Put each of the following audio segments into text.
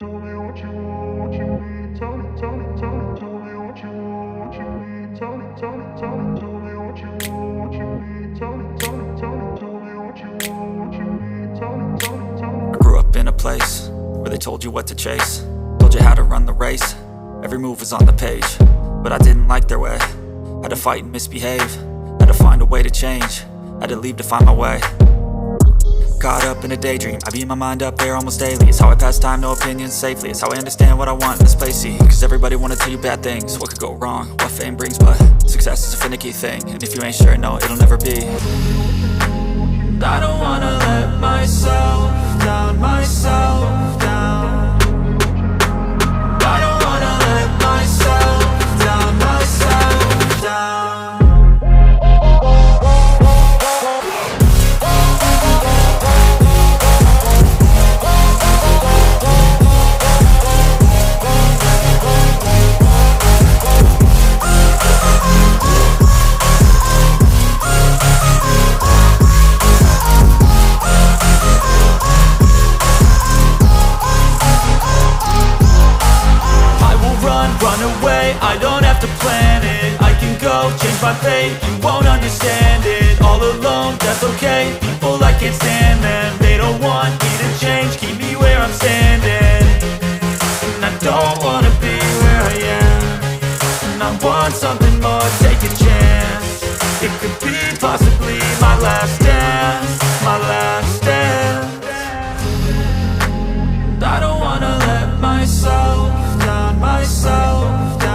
Tell me what you need. Tell me. Tell me what you need. Tell me what you need. Tell me what you need. I grew up in a place where they told you what to chase, told you how to run the race. Every move was on the page, but I didn't like their way. Had to fight and misbehave, had to find a way to change, had to leave to find my way. Caught up in a daydream, I beat my mind up there almost daily. It's how I pass time, no opinions safely. It's how I understand what I want in this place, see. Cause everybody wanna tell you bad things, what could go wrong, what fame brings. But success is a finicky thing, and if you ain't sure, no, it'll never be. And I don't wanna let myself down, myself down. And I don't wanna let myself down, myself down. I don't have to plan it, I can go change my fate. You won't understand it, all alone, that's okay. People, I can't stand them, they don't want me to change. Keep me where I'm standing, and I don't wanna be where I am. And I want something more, take a chance. It could be possibly my last dance, my last dance. And I don't wanna let myself down, myself down.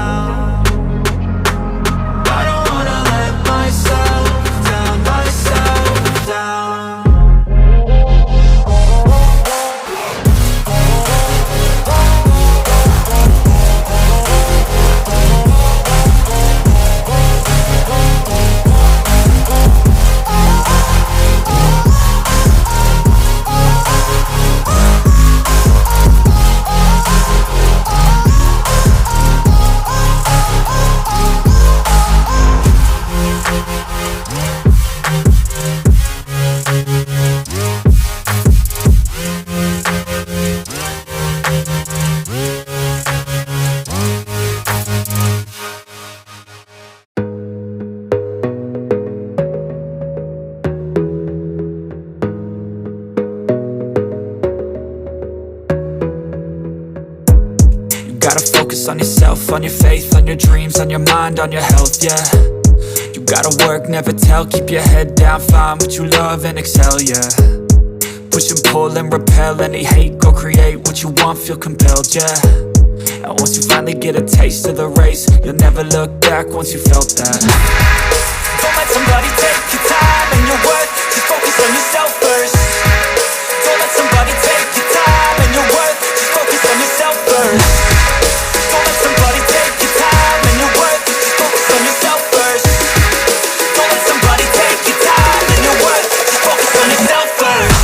Gotta focus on yourself, on your faith, on your dreams, on your mind, on your health, yeah. You gotta work, never tell, keep your head down, find what you love and excel, yeah. Push and pull and repel any hate, go create what you want, feel compelled, yeah. And once you finally get a taste of the race, you'll never look back once you felt that. Don't let somebody take your time and your worth, just focus on yourself first. Don't let somebody take your time and your worth, just focus on yourself first. Don't let somebody take your time and your worth, just focus on yourself first. Don't let somebody take your time and your worth, just focus on yourself first.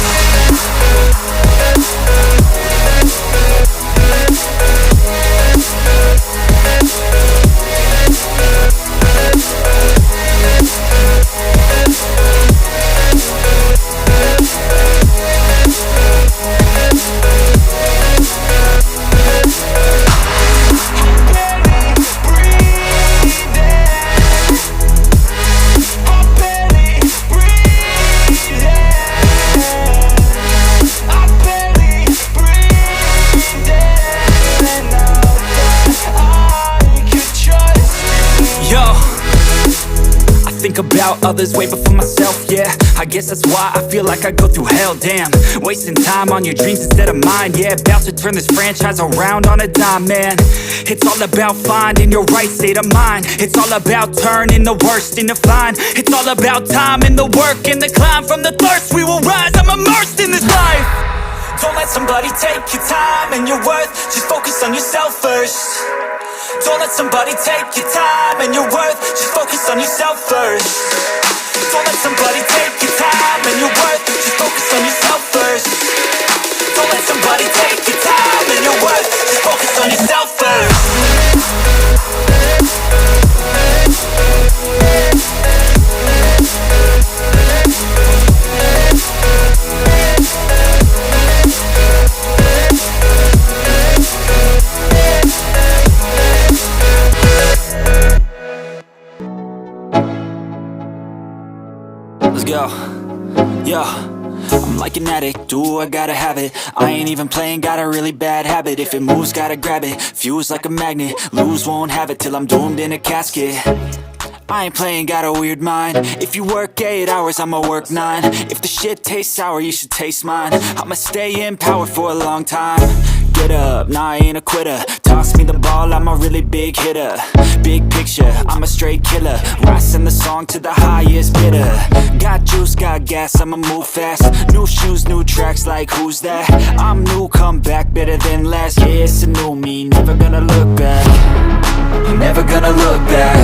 About others way before myself, yeah. I guess that's why I feel like I go through hell, damn. Wasting time on your dreams instead of mine, yeah. About to turn this franchise around on a dime, man. It's all about finding your right state of mind. It's all about turning the worst into fine. It's all about time and the work and the climb. From the thirst we will rise, I'm immersed in this life. Don't let somebody take your time and your worth, just focus on yourself first. Don't let somebody take your time and your worth, just focus on yourself first. Don't let somebody take your time and your worth, just focus on yourself first. Don't let somebody take your time and your worth, just focus on yourself first. Yo, yo, I'm like an addict, do I gotta have it. I ain't even playing, got a really bad habit. If it moves, gotta grab it, fuse like a magnet. Lose, won't have it till I'm doomed in a casket. I ain't playing, got a weird mind. If you work 8 hours, I'ma work 9. If the shit tastes sour, you should taste mine. I'ma stay in power for a long time. Get up, nah, I ain't a quitter. Toss me the ball, I'm a really big hitter. Big picture, I'm a straight killer. Rising the song to the highest bidder. Got juice, got gas, I'ma move fast. New shoes, new tracks, like who's that? I'm new, come back, better than last. Yeah, it's a new me, never gonna look back. Never gonna look back.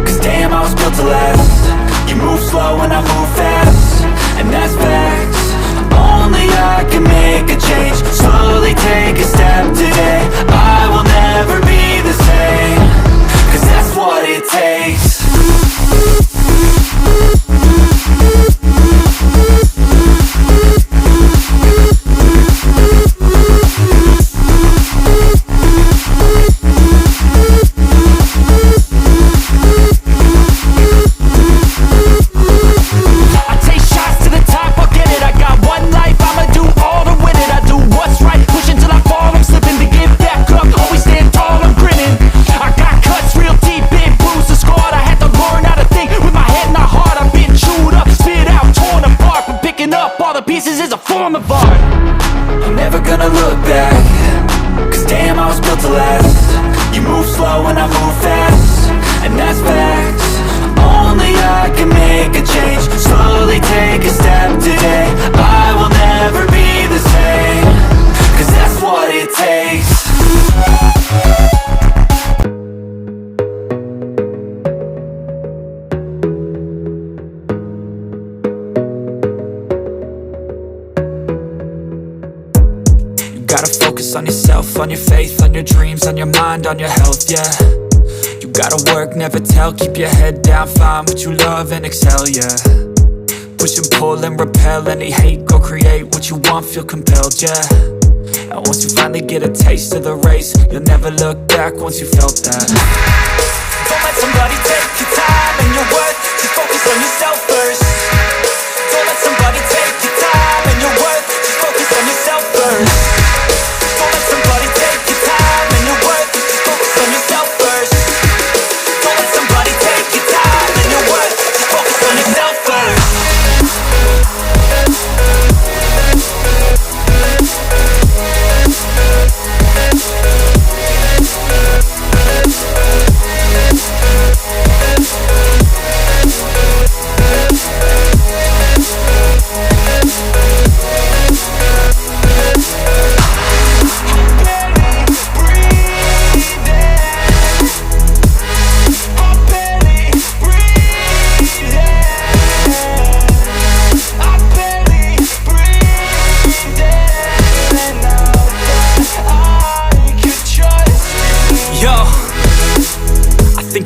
Cause damn, I was built to last. You move slow and I move fast, and that's facts. Only I can make a change. Slowly take a step today. I will never be the same. Cause that's what it takes. Pieces is a form of art. I'm never gonna look back. Cause damn, I was built to last. You move slow and I move fast, and that's facts. Only I can make a change. Slowly take a step today. I will never be the same. Cause that's what it takes. Gotta focus on yourself, on your faith, on your dreams, on your mind, on your health, yeah. You gotta work, never tell, keep your head down, find what you love and excel, yeah. Push and pull and repel any hate, go create what you want, feel compelled, yeah. And once you finally get a taste of the race, you'll never look back once you felt that. Don't let somebody take your time and your worth, just focus on yourself first. Don't let somebody take your time and your worth, just focus on yourself first.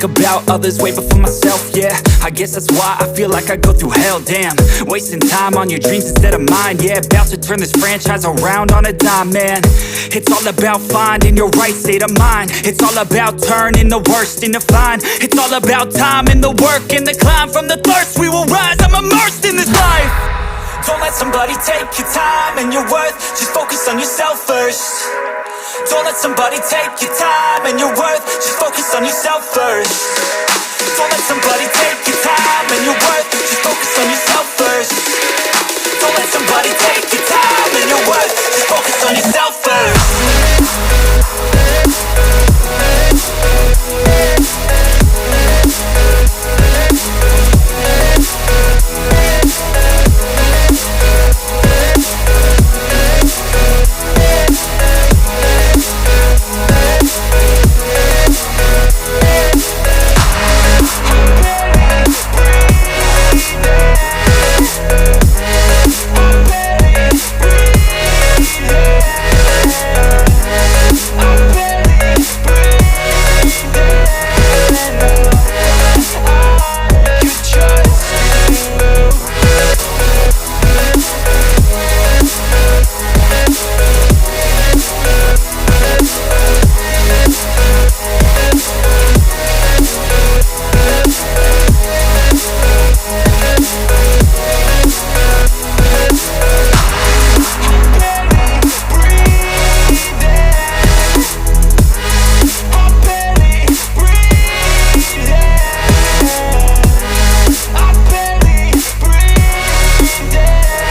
About others way before myself, yeah. I guess that's why I feel like I go through hell, damn. Wasting time on your dreams instead of mine, yeah. About to turn this franchise around on a dime, man. It's all about finding your right state of mind. It's all about turning the worst into fine. It's all about time and the work and the climb. From the thirst we will rise, I'm immersed in this life. Don't let somebody take your time and your worth, just focus on yourself first. Don't let somebody take your time and your worth, just focus on yourself first. Don't let somebody take your time and your worth, just focus on yourself first. Don't let somebody take your time and your worth, just focus on yourself first.